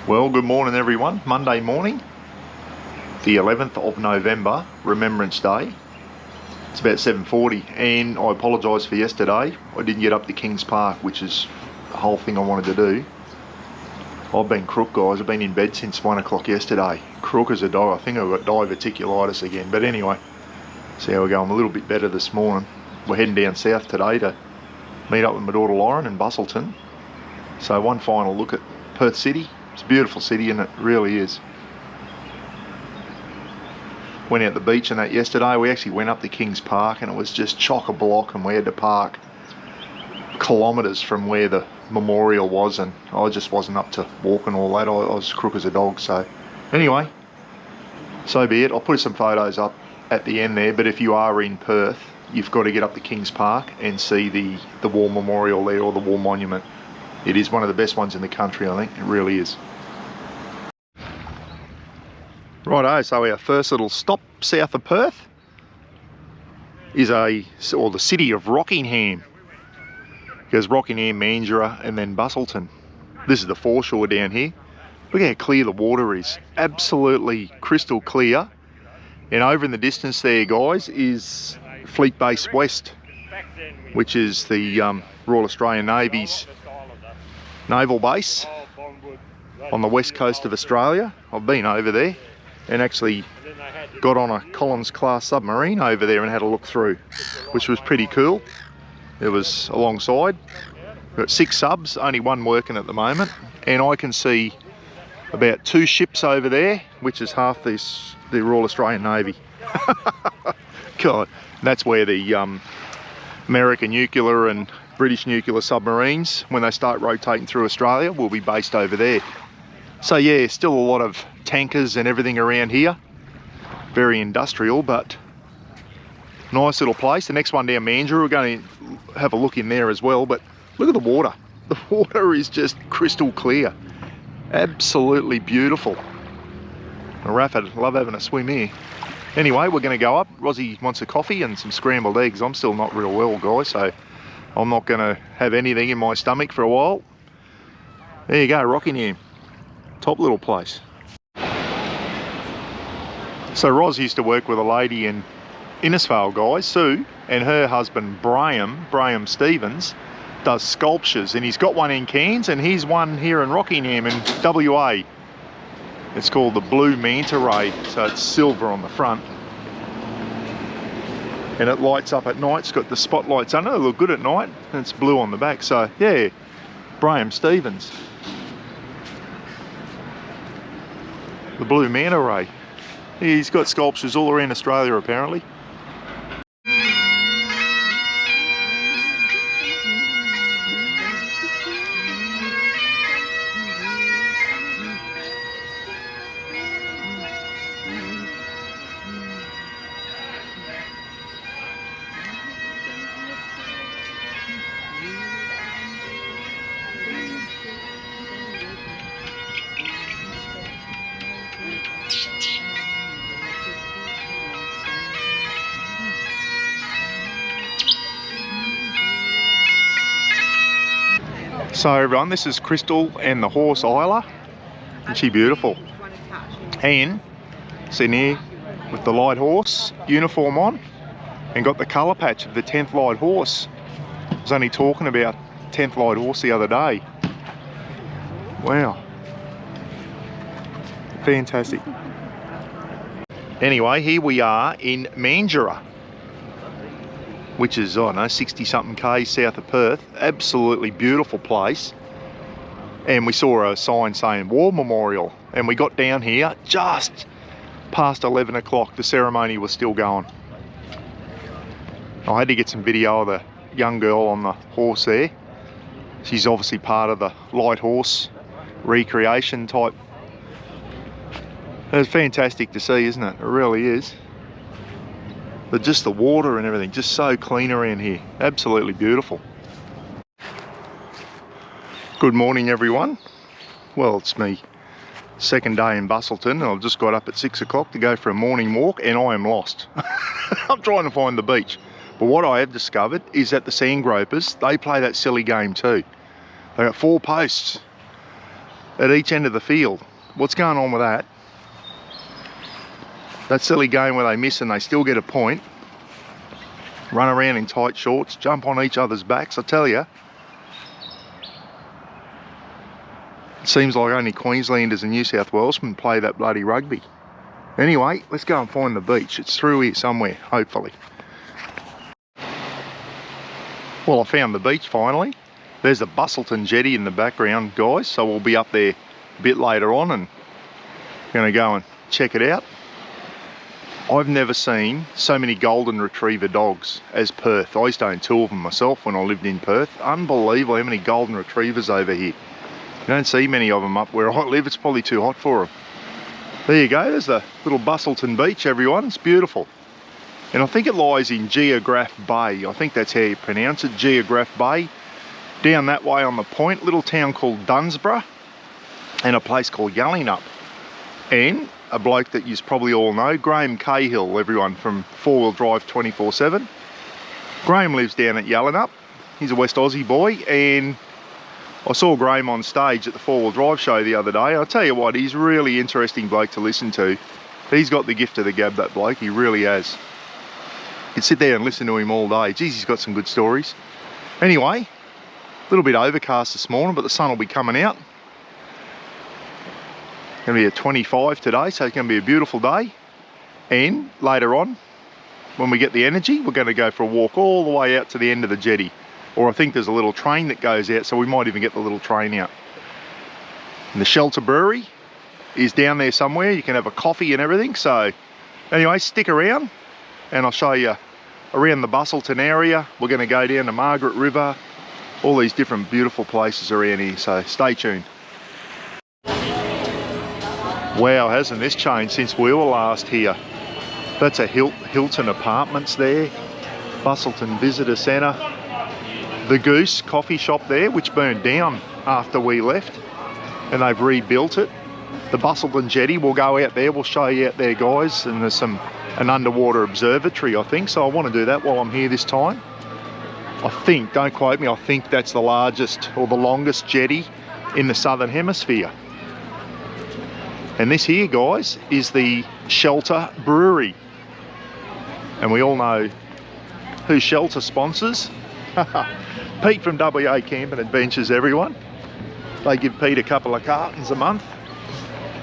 Well, good morning everyone. Monday morning, the 11th of November, Remembrance Day. It's about 7:40 and I apologise for yesterday. I didn't get up to Kings Park, which is the whole thing I wanted to do. I've been crook, guys. I've been in bed since 1 o'clock yesterday. Crook as a dog. I think I've got diverticulitis again. But anyway, see how we go. I'm a little bit better this morning. We're heading down south today to meet up with my daughter Lauren in Busselton. So one final look at Perth City. It's a beautiful city, and it really is. Went out the beach and that yesterday. We actually went up to Kings Park and it was just chock-a-block, and we had to park kilometres from where the memorial was, and I just wasn't up to walking all that. I was crook as a dog. So anyway, so be it. I'll put some photos up at the end there, but if you are in Perth, you've got to get up to Kings Park and see the war memorial there, or the war monument. It is one of the best ones in the country, I think. It really is. Righto, so our first little stop south of Perth is the city of Rockingham. It goes Rockingham, Mandurah and then Busselton. This is the foreshore down here. Look how clear the water is. Absolutely crystal clear. And over in the distance there, guys, is Fleet Base West, which is the Royal Australian Navy's naval base on the west coast of Australia. I've been over there and actually got on a Collins class submarine over there and had a look through, which was pretty cool. It was alongside. We've got 6 subs, only one working at the moment, and I can see about 2 ships over there, which is half the Royal Australian Navy. God, that's where the American nuclear and British nuclear submarines, when they start rotating through Australia, will be based over there. So yeah, still a lot of tankers and everything around here. Very industrial, but nice little place. The next one down Mandurah, we're going to have a look in there as well. But look at the water. The water is just crystal clear. Absolutely beautiful. Raph, I'd love having a swim here. Anyway, we're going to go up. Rosie wants a coffee and some scrambled eggs. I'm still not real well, guys, so I'm not going to have anything in my stomach for a while. There you go, Rockingham. Top little place. So Ros used to work with a lady in Innisfail, guys, Sue, and her husband Braham Stevens, does sculptures, and he's got one in Cairns and he's one here in Rockingham in WA. It's called the Blue Manta Ray, so it's silver on the front. And it lights up at night. It's got the spotlights under it. They look good at night, and it's blue on the back. So yeah, Braham Stevens, the Blue Manta Ray. He's got sculptures all around Australia apparently. So everyone, this is Crystal and the horse Isla. Isn't she beautiful? And sitting here with the light horse uniform on and got the colour patch of the 10th light horse. I was only talking about 10th light horse the other day. Wow. Fantastic. Anyway, here we are in Mandurah, which is, I don't know, 60 something k's south of Perth. Absolutely beautiful place. And we saw a sign saying War Memorial, and we got down here just past 11 o'clock. The ceremony was still going. I had to get some video of the young girl on the horse there. She's obviously part of the light horse recreation type. It's fantastic to see, isn't it? It really is. But just the water and everything, just so clean around here. Absolutely beautiful. Good morning everyone. Well, it's me second day in Busselton. I've just got up at 6 o'clock to go for a morning walk and I am lost. I'm trying to find the beach. But what I have discovered is that the sand gropers, they play that silly game too. They got 4 posts at each end of the field. What's going on with that? That silly game where they miss and they still get a point. Run around in tight shorts, jump on each other's backs. I tell you, it seems like only Queenslanders and New South Walesmen play that bloody rugby. Anyway, let's go and find the beach. It's through here somewhere, hopefully. Well, I found the beach finally. There's the Busselton Jetty in the background, guys, so we'll be up there a bit later on and going to go and check it out. I've never seen so many golden retriever dogs as Perth. I used to own 2 of them myself when I lived in Perth. Unbelievable how many golden retrievers over here. You don't see many of them up where I live. It's probably too hot for them. There you go, there's the little Busselton beach, everyone. It's beautiful. And I think it lies in Geograph Bay. I think that's how you pronounce it, Geograph Bay. Down that way on the point, little town called Dunsborough and a place called Yallingup. And a bloke that you probably all know, Graham Cahill, everyone, from 4 Wheel Drive 24/7. Graham lives down at Yallingup. He's a West Aussie boy, and I saw Graham on stage at the 4 Wheel Drive show the other day. I'll tell you what, he's a really interesting bloke to listen to. He's got the gift of the gab, that bloke, he really has. You can sit there and listen to him all day. Geez, he's got some good stories. Anyway, a little bit overcast this morning, but the sun will be coming out. Going to be a 25 today, so it's going to be a beautiful day. And later on, when we get the energy, we're going to go for a walk all the way out to the end of the jetty. Or I think there's a little train that goes out, so we might even get the little train out. And the Shelter Brewery is down there somewhere. You can have a coffee and everything. So anyway, stick around and I'll show you around the Busselton area. We're going to go down to Margaret River, all these different beautiful places around here. So stay tuned. Wow, hasn't this changed since we were last here? That's a Hilton Apartments there. Busselton Visitor Centre. The Goose coffee shop there, which burned down after we left, and they've rebuilt it. The Busselton Jetty, we'll go out there, we'll show you out there, guys, and there's an underwater observatory, I think, so I want to do that while I'm here this time. I think, don't quote me, I think that's the largest or the longest jetty in the Southern Hemisphere. And this here, guys, is the Shelter Brewery. And we all know who Shelter sponsors. Pete from WA Camping Adventures, everyone. They give Pete a couple of cartons a month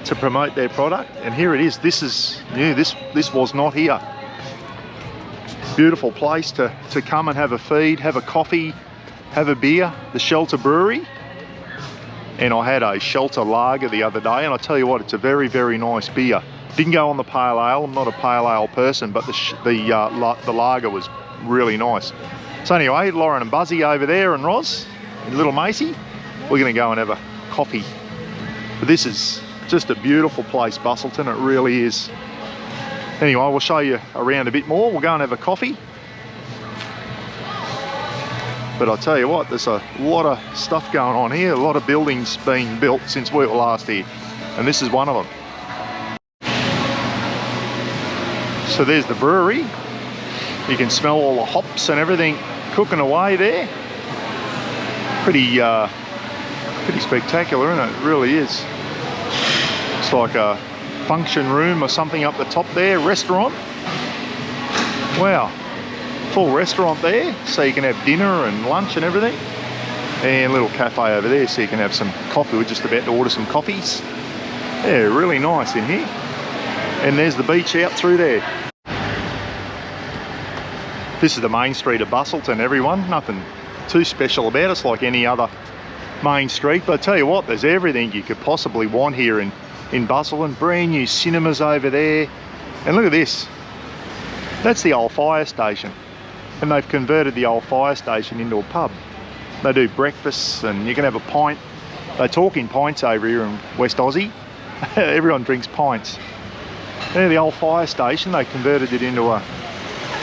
to promote their product. And here it is. This is new. This was not here. Beautiful place to come and have a feed, have a coffee, have a beer. The Shelter Brewery. And I had a Shelter lager the other day, and I tell you what, it's a very, very nice beer. Didn't go on the pale ale. I'm not a pale ale person, but the lager was really nice. So anyway, Lauren and Buzzy over there, and Roz and little Macy, we're going to go and have a coffee. But this is just a beautiful place, Busselton. It really is. Anyway, we'll show you around a bit more. We'll go and have a coffee. But I'll tell you what, there's a lot of stuff going on here, a lot of buildings being built since we were last here, and this is one of them. So there's the brewery. You can smell all the hops and everything cooking away there. Pretty spectacular, isn't it? It really is. It's like a function room or something up the top there, restaurant. Wow. Full restaurant there, so you can have dinner and lunch and everything. And a little cafe over there, so you can have some coffee. We're just about to order some coffees. Yeah, really nice in here. And there's the beach out through there. This is the main street of Busselton, everyone. Nothing too special about it. It's like any other main street. But I tell you what, there's everything you could possibly want here in Busselton. Brand new cinemas over there. And look at this. That's the old fire station. And they've converted the old fire station into a pub. They do breakfasts and you can have a pint. They talk in pints over here in West Aussie. Everyone drinks pints. There, the old fire station, they converted it into a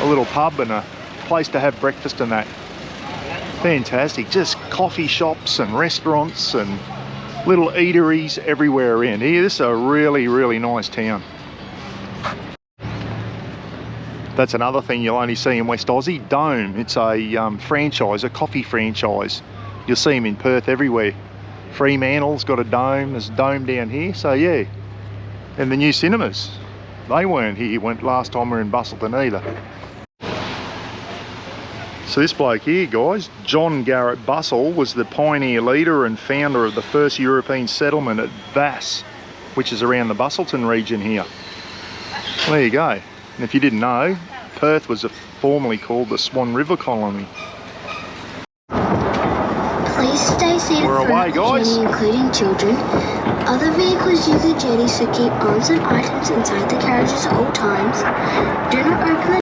little pub and a place to have breakfast and that. Fantastic. Just coffee shops and restaurants and little eateries everywhere around here. This is a really, really nice town. That's another thing you'll only see in West Aussie, Dome. It's a franchise, a coffee franchise. You'll see them in Perth everywhere. Fremantle's got a dome, there's a dome down here, so yeah. And the new cinemas, they weren't here when last time we were in Busselton either. So this bloke here, guys, John Garrett Bussell, was the pioneer leader and founder of the first European settlement at Vass, which is around the Busselton region here. There you go. And if you didn't know, Perth was formerly called the Swan River Colony. Please stay seated We're away, guys. Jetty, including children. Other vehicles use the jetty, so keep arms and items inside the carriages at all times. Do not open the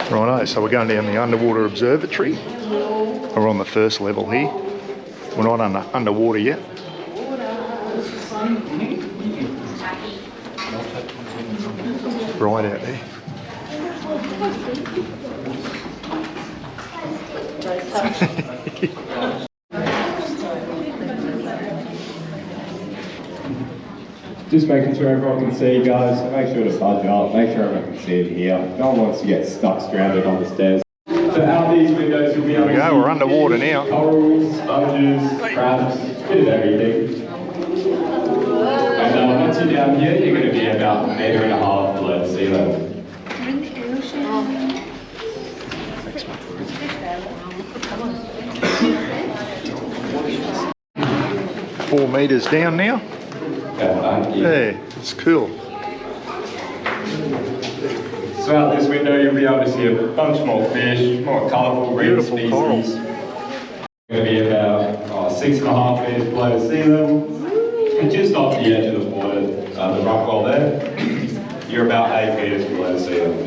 Righto, so we're going down the underwater observatory. We're on the first level here. We're not underwater yet. Right out there. Just making sure everyone can see you guys. Make sure to budge up. Make sure everyone can see it here. No one wants to get stuck stranded on the stairs. So out these windows you'll be able to see we're underwater now. Corals, sponges, crabs, bit of everything. And once you're down here, you're going to be about 1.5 meters below sea level. You're in the ocean. 4 meters down now. Yeah, it's cool. So out this window you'll be able to see a bunch more fish, more colourful green species. Corals. Going to be about 6.5 meters below sea level. And just off the edge of the water, the rock wall there, you're about 8 meters below sea level.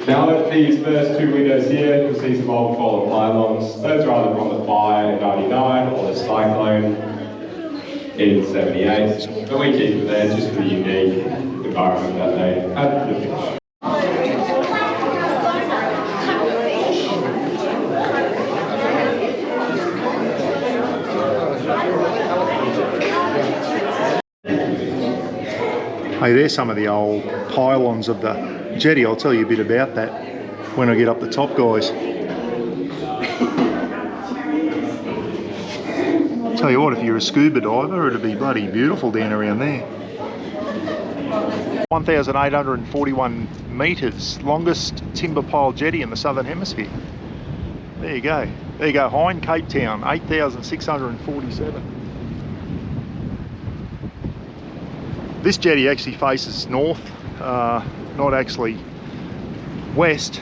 Now at these first 2 windows here, you'll see some old fallen pylons. Those are either from the fire in '99 or the cyclone in '78. But we keep them there just for the unique environment that they had for the fish. Hey, there's some of the old pylons of the jetty. I'll tell you a bit about that when I get up the top, guys. Tell you what, if you're a scuba diver, it'd be bloody beautiful down around there. 1,841 metres, longest timber pile jetty in the Southern Hemisphere. There you go. There you go, Hind, Cape Town, 8,647. This jetty actually faces north, not actually west.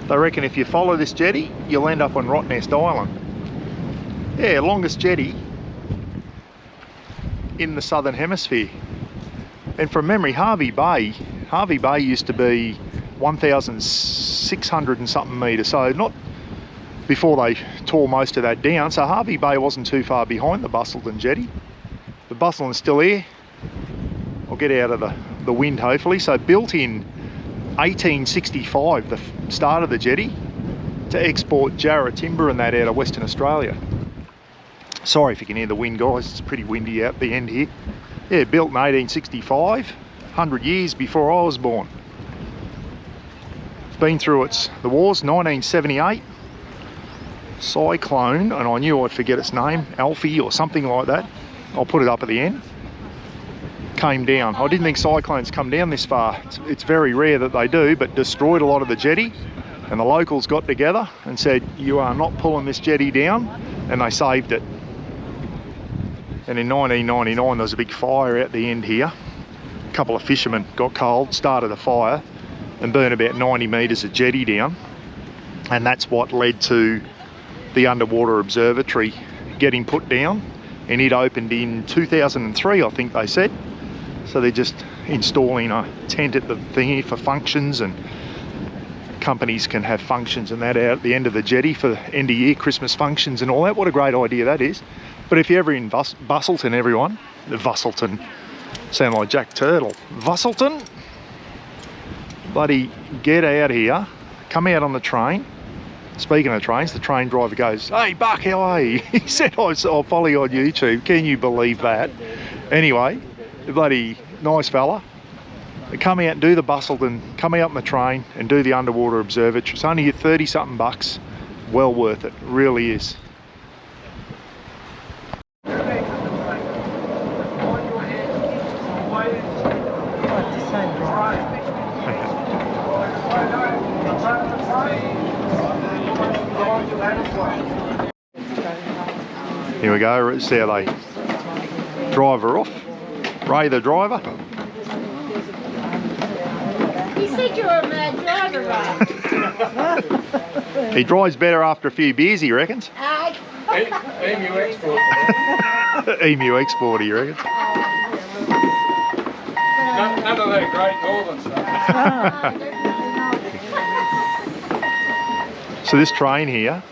They reckon if you follow this jetty, you'll end up on Rottnest Island. Yeah, longest jetty in the Southern Hemisphere. And from memory, Harvey Bay used to be 1,600 and something metres, so not before they tore most of that down. So Harvey Bay wasn't too far behind the Busselton jetty. The Busselton's still here. I'll get out of the wind hopefully. So built in 1865, the start of the jetty, to export Jarrah timber and that out of Western Australia. Sorry if you can hear the wind, guys, it's pretty windy out the end here. Yeah, built in 1865, 100 years before I was born. It's been through the wars, 1978, cyclone, and I knew I'd forget its name, Alfie or something like that. I'll put it up at the end. Came down. I didn't think cyclones come down this far. It's very rare that they do, but destroyed a lot of the jetty, and the locals got together and said, you are not pulling this jetty down, and they saved it. And in 1999 there was a big fire out the end here. A couple of fishermen got cold, started a fire and burned about 90 metres of jetty down, and that's what led to the underwater observatory getting put down, and it opened in 2003, I think they said. So they're just installing a tent at the thingy for functions, and companies can have functions and that out at the end of the jetty for end of year Christmas functions and all that. What a great idea that is. But if you're ever in Busselton, everyone, Busselton, sound like Jack Turtle, Busselton, bloody get out here, come out on the train. Speaking of trains, the train driver goes, hey Buck, how are you? He said, I'll follow you on YouTube. Can you believe that? Anyway, bloody nice fella. Come out and do the Busselton, come out on the train and do the underwater observatory. It's only 30 something bucks. Well worth it, really is. Here we go, see how they drive her off. Ray the driver. You said you were a mad driver, Ray. He drives better after a few beers, he reckons. Emu export. Emu export, he reckons. None of that great northern stuff. So this train here,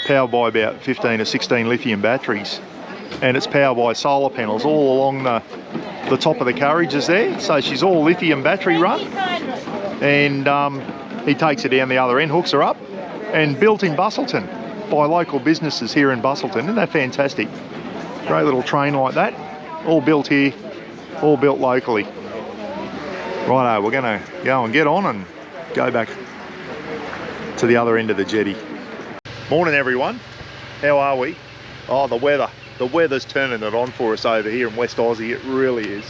powered by about 15 or 16 lithium batteries, and it's powered by solar panels all along the top of the carriages there. So she's all lithium battery run, and he takes her down the other end, hooks her up, and built in Busselton by local businesses here in Busselton. Isn't that fantastic? Great little train like that, all built here, all built locally. Righto, we're gonna go and get on and go back to the other end of the jetty. Morning everyone, how are we? Oh, the weather's turning it on for us over here in West Aussie, it really is.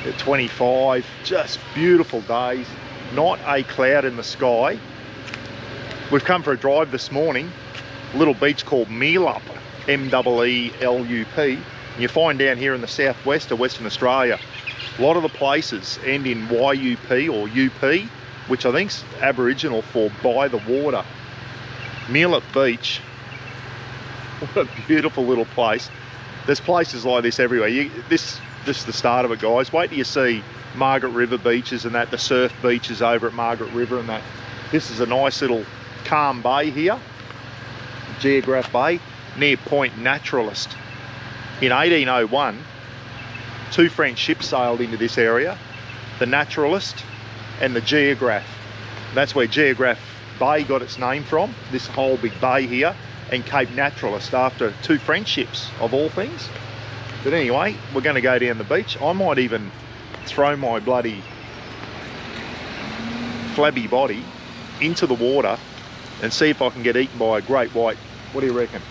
At 25, just beautiful days, not a cloud in the sky. We've come for a drive this morning, a little beach called Meelup, M-E-E-L-U-P. You find down here in the southwest of Western Australia, a lot of the places end in Y-U-P or U-P, which I think's Aboriginal for by the water. Meelup Beach, what a beautiful little place. There's places like this everywhere. This is the start of it, guys. Wait till you see Margaret River beaches and that, the surf beaches over at Margaret River and that. This is a nice little calm bay here, Geograph Bay, near Point Naturalist. In 1801, two French ships sailed into this area, the Naturalist and the Geograph. That's where Geograph Bay got its name from, this whole big bay here, and Cape Naturalist after two French ships, of all things. But anyway, we're going to go down the beach. I might even throw my bloody flabby body into the water and see if I can get eaten by a great white. What do you reckon?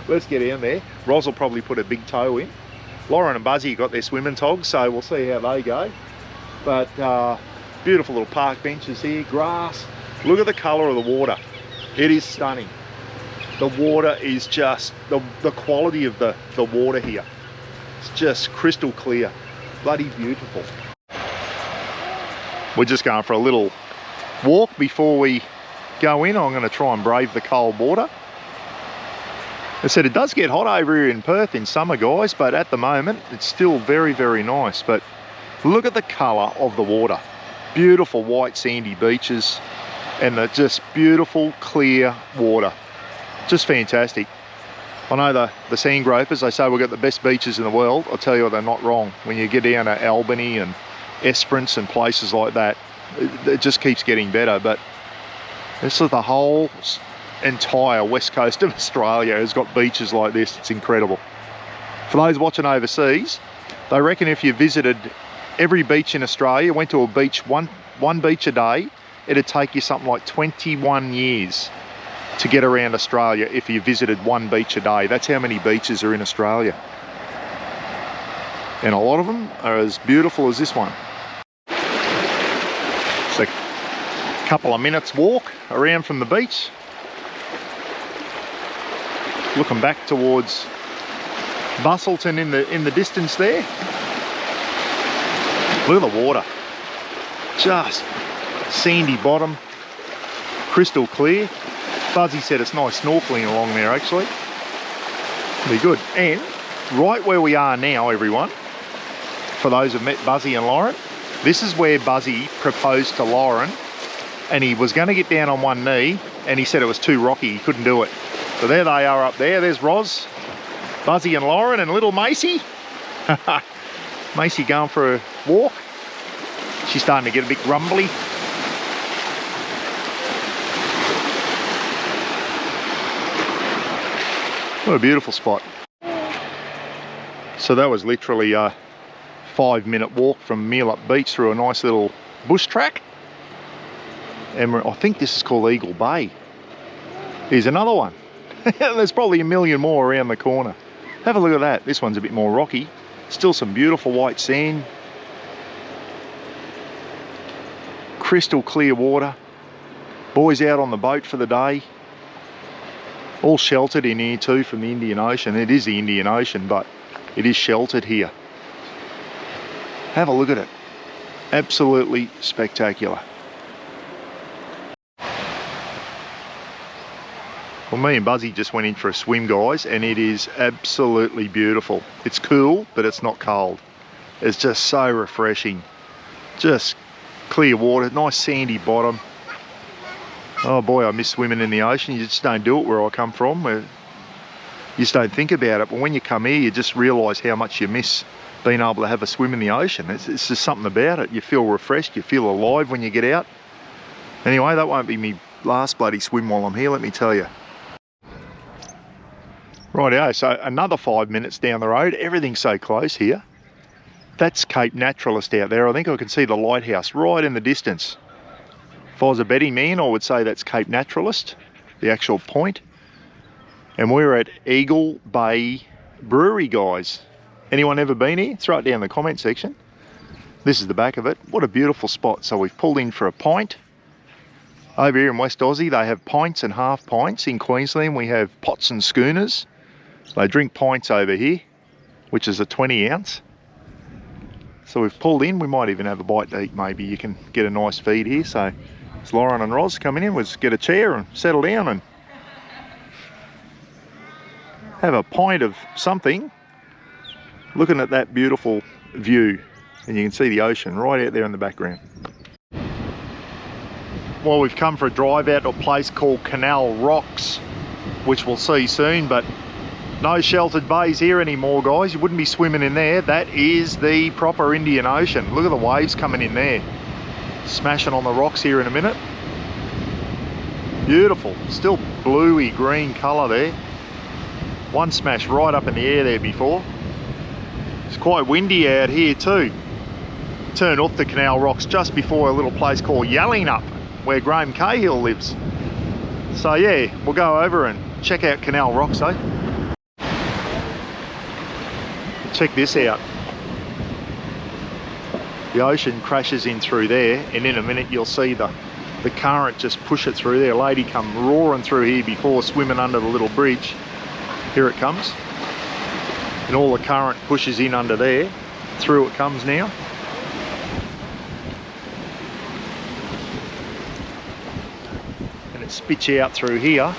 Let's get down there. Roz will probably put a big toe in. Lauren and Buzzy got their swimming togs, so we'll see how they go. But beautiful little park benches here, grass. Look at the colour of the water. It is stunning. The water is just, the quality of the water here. It's just crystal clear. Bloody beautiful. We're just going for a little walk before we go in. I'm going to try and brave the cold water. I said it does get hot over here in Perth in summer, guys, but at the moment it's still very, very nice. But look at the colour of the water. Beautiful white sandy beaches and the just beautiful clear water. Just fantastic. I know the sand gropers, they say we've got the best beaches in the world. I'll tell you, they're not wrong. When you get down to Albany and Esperance and places like that, it just keeps getting better. But this is the whole entire west coast of Australia has got beaches like this. It's incredible. For those watching overseas, they reckon if you visited every beach in Australia, went to a beach, one beach a day, it'd take you something like 21 years to get around Australia if you visited one beach a day. That's how many beaches are in Australia. And a lot of them are as beautiful as this one. It's a couple of minutes walk around from the beach. Looking back towards Busselton in the distance there. Look at the water. Just sandy bottom, crystal clear. Buzzy said it's nice snorkeling along there actually. Be good. And right where we are now, everyone, for those who've met Buzzy and Lauren, this is where Buzzy proposed to Lauren, and he was going to get down on one knee and he said it was too rocky, he couldn't do it. So there they are up there. There's Roz, Buzzy and Lauren and little Macy. Macy going for a walk. She's starting to get a bit grumbly. What a beautiful spot. It's So that was literally a 5-minute walk from Mealup Beach through a nice little bush track. And I think this is called Eagle Bay. Here's another one. There's probably a million more around the corner. Have a look at that. This one's a bit more rocky. Still some beautiful white sand. Crystal clear water. Boys out on the boat for the day. All sheltered in here too from the Indian Ocean. It is the Indian Ocean, but it is sheltered here. Have a look at it. Absolutely spectacular. Well, me and Buzzy just went in for a swim, guys, and it is absolutely beautiful. It's cool, but it's not cold. It's just so refreshing. Just clear water, nice sandy bottom. Oh boy, I miss swimming in the ocean. You just don't do it where I come from. You just don't think about it. But when you come here, you just realise how much you miss being able to have a swim in the ocean. It's just something about it. You feel refreshed, you feel alive when you get out. Anyway, that won't be me last bloody swim while I'm here, let me tell you. Rightio, so another 5 minutes down the road. Everything's so close here. That's Cape Naturalist out there. I think I can see the lighthouse right in the distance. If I was a betting man, I would say that's Cape Naturalist, the actual point. And we're at Eagle Bay Brewery, guys. Anyone ever been here? Throw it down in the comment section. This is the back of it. What a beautiful spot. So we've pulled in for a pint. Over here in West Aussie, they have pints and half pints. In Queensland, we have pots and schooners. They drink pints over here, which is a 20 ounce. So we've pulled in. We might even have a bite to eat, maybe. You can get a nice feed here. So it's Lauren and Roz coming in. Let's get a chair and settle down and have a pint of something, looking at that beautiful view. And you can see the ocean right out there in the background. Well, we've come for a drive out to a place called Canal Rocks, which we'll see soon, but no sheltered bays here anymore, guys. You wouldn't be swimming in there. That is the proper Indian Ocean. Look at the waves coming in there. Smashing on the rocks here in a minute. Beautiful. Still bluey green colour there. One smash right up in the air there before. It's quite windy out here too. Turned off the Canal Rocks just before a little place called Yallingup, where Graham Cahill lives. So yeah, we'll go over and check out Canal Rocks, eh? Check this out. The ocean crashes in through there, and in a minute you'll see the current just push it through there. A lady come roaring through here before, swimming under the little bridge. Here it comes. And all the current pushes in under there. Through it comes now. And it spits you out through here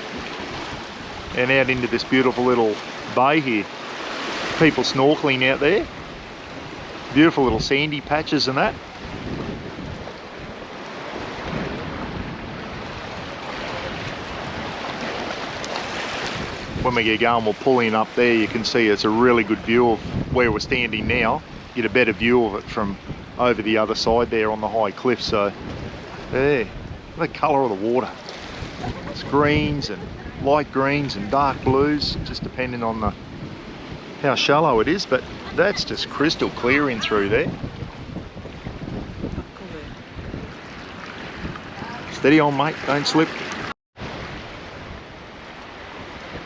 and out into this beautiful little bay here. People snorkeling out there. Beautiful little sandy patches and that. When we get going, we'll pull in up there. You can see it's a really good view of where we're standing now. Get a better view of it from over the other side there on the high cliff. So there, the colour of the water. It's greens and light greens and dark blues, just depending on how shallow it is, but that's just crystal clear in through there. Steady on, mate, don't slip.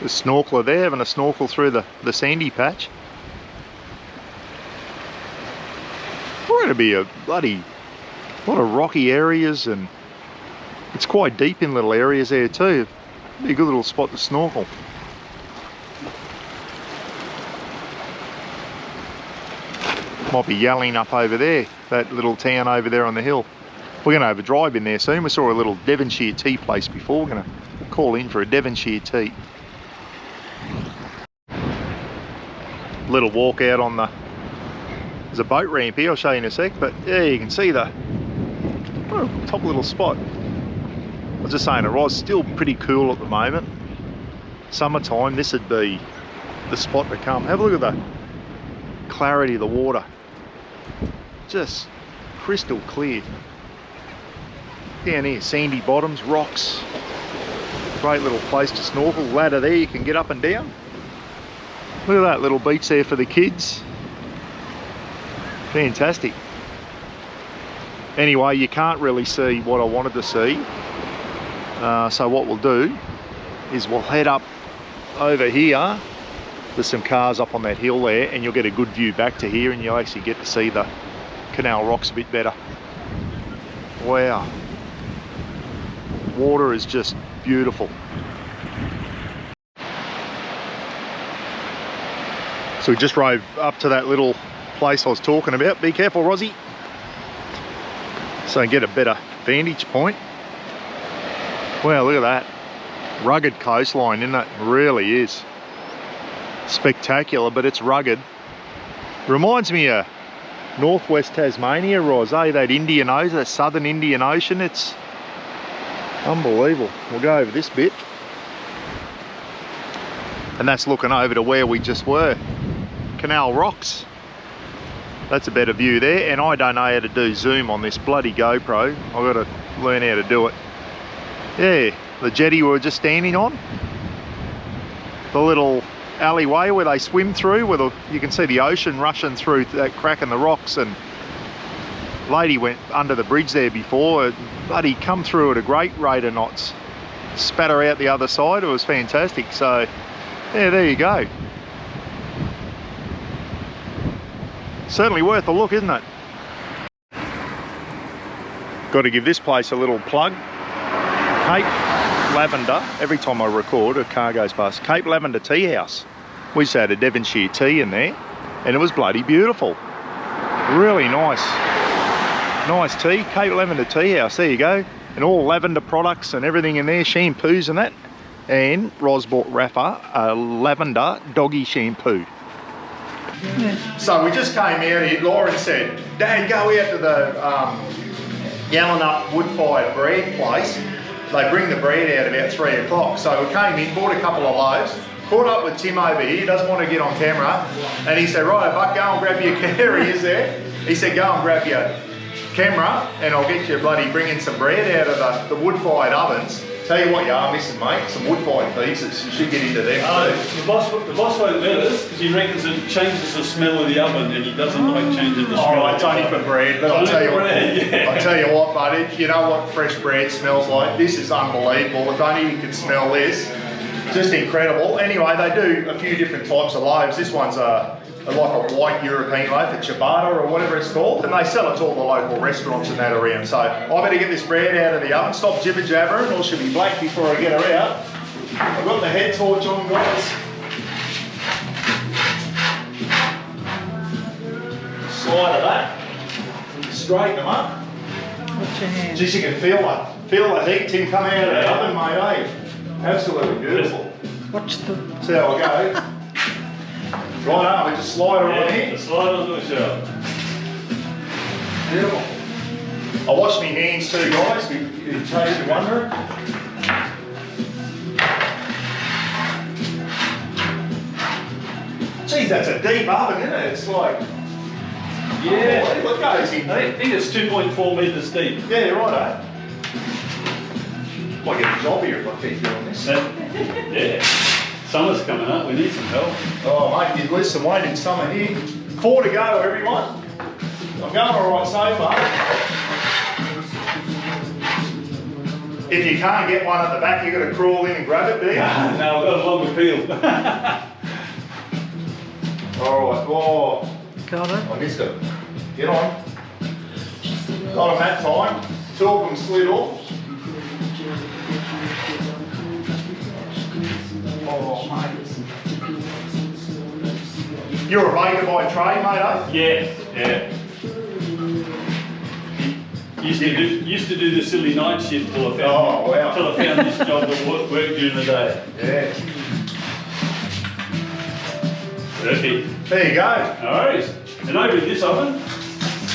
The snorkeler there having a snorkel through the sandy patch. We're going to be a bloody lot of rocky areas, and it's quite deep in little areas there too. Be a good little spot to snorkel. Might be Yallingup over there, that little town over there on the hill. We're going to have a drive in there soon. We saw a little Devonshire tea place before. We're going to call in for a Devonshire tea. Little walk out on there's a boat ramp here, I'll show you in a sec, but yeah, you can see the top little spot. I was just saying, it was still pretty cool at the moment. Summertime, this would be the spot to come. Have a look at the clarity of the water. Just crystal clear. Down here, sandy bottoms, rocks. Great little place to snorkel. Ladder there, you can get up and down. Look at that little beach there for the kids. Fantastic. Anyway, you can't really see what I wanted to see. So what we'll do is we'll head up over here. There's some cars up on that hill there, and you'll get a good view back to here, and you'll actually get to see the Canal Rocks a bit better. Wow. Water is just beautiful. So we just drove up to that little place I was talking about. Be careful, Rozzy. So get a better vantage point. Wow, look at that. Rugged coastline, isn't it? It really is. Spectacular, but it's rugged. Reminds me of northwest Tasmania, Roz, eh? That Indian Ocean, that southern Indian Ocean. It's unbelievable. We'll go over this bit. And that's looking over to where we just were. Canal Rocks. That's a better view there, and I don't know how to do zoom on this bloody GoPro. I've got to learn how to do it. Yeah, the jetty we were just standing on. The little alleyway where they swim through, where you can see the ocean rushing through that crack in the rocks, and lady went under the bridge there before. Bloody come through at a great rate of knots. Spat her out the other side. It was fantastic. So, yeah, there you go. Certainly worth a look, isn't it? Got to give this place a little plug. Cape Lavender, every time I record a car goes past. Cape Lavender Tea House. We just had a Devonshire tea in there, and it was bloody beautiful. Really nice. Nice tea, Cape Lavender Tea House, there you go. And all lavender products and everything in there, shampoos and that. And Ros bought Rafa a lavender doggy shampoo. Yeah. So we just came out here. Lauren said, Dad, go out to the Gallon Up wood-fired bread place. They bring the bread out about 3 o'clock. So we came in, bought a couple of loaves, caught up with Tim over here, doesn't want to get on camera. And he said, right, Buck, go and grab your camera. He is there. He said, go and grab your camera and I'll get you bloody bringing some bread out of the wood-fired ovens. Tell you what you are missing, mate, some wood-fired pizzas. You should get into them too. The boss won't let us because he reckons it changes the smell of the oven and he doesn't like changing the smell. Alright, it's only for bread, but I'll tell you what, buddy, you know what fresh bread smells like? This is unbelievable. If only you could smell this. Just incredible. Anyway, they do a few different types of loaves. This one's like a white European loaf, a ciabatta or whatever it's called, and they sell it to all the local restaurants and that around. So I better get this bread out of the oven, stop jibber jabbering, or she'll be black before I get her out. I've got the head torch on, guys. Slide of that, straighten them up. What's your hand? Just you can feel the heat, Tim, coming out of the oven, mate, eh? Absolutely beautiful. Watch the... That's how I go. Right, we just slide her on here. Just slide onto the shelf. Beautiful. I wash my hands too, guys, in case you're wondering. Geez, that's a deep oven, isn't it? It's like... Yeah. What goes in? I think it's 2.4 metres deep. Yeah, right, eh? Might get a job here if I keep doing this. Yeah. Summer's coming up, we need some help. Oh mate, you'd lose some weight in summer here. 4 to go, everyone. I'm going alright so far. If you can't get one at the back, you've got to crawl in and grab it, do you? No, I've got a longer peel. Alright, oh. Got it? I missed it. Get on. Got them that time. 2 of them slid off. Oh, mate. You're a baker by trade, mate, eh? Yeah. Used to do the silly night shift till I found this job that worked during the day. Yeah. Perfect. There you go. Alright. And over in this oven,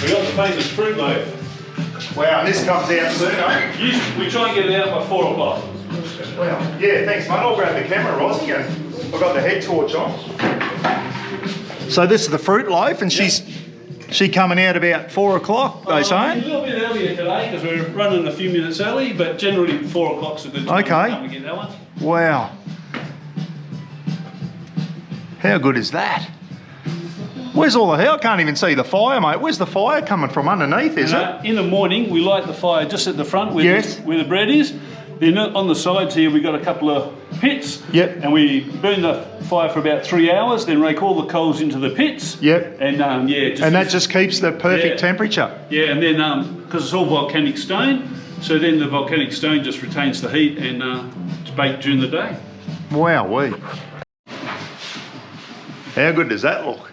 we got the famous fruit loaf. Wow, and this comes out soon, eh? We try and get it out by 4 o'clock. Wow. Yeah, thanks, mate. I'll grab the camera, Rozzy, and I've got the head torch on. So this is the fruit loaf, and she coming out about 4 o'clock, they saying? A little bit earlier today because we're running a few minutes early, but generally 4 o'clock's a good time to come and get that one. Wow. How good is that? Where's all the hell? I can't even see the fire, mate. Where's the fire coming from underneath, is it? In the morning, we light the fire just at the front where, Yes. where the bread is. Then on the sides here, we've got a couple of pits. Yep. And we burn the fire for about 3 hours, then rake all the coals into the pits. Yep. And yeah. And that just keeps the perfect Yeah. temperature. Yeah, and then, because it's all volcanic stone, so then the volcanic stone just retains the heat and it's baked during the day. Wowee. How good does that look?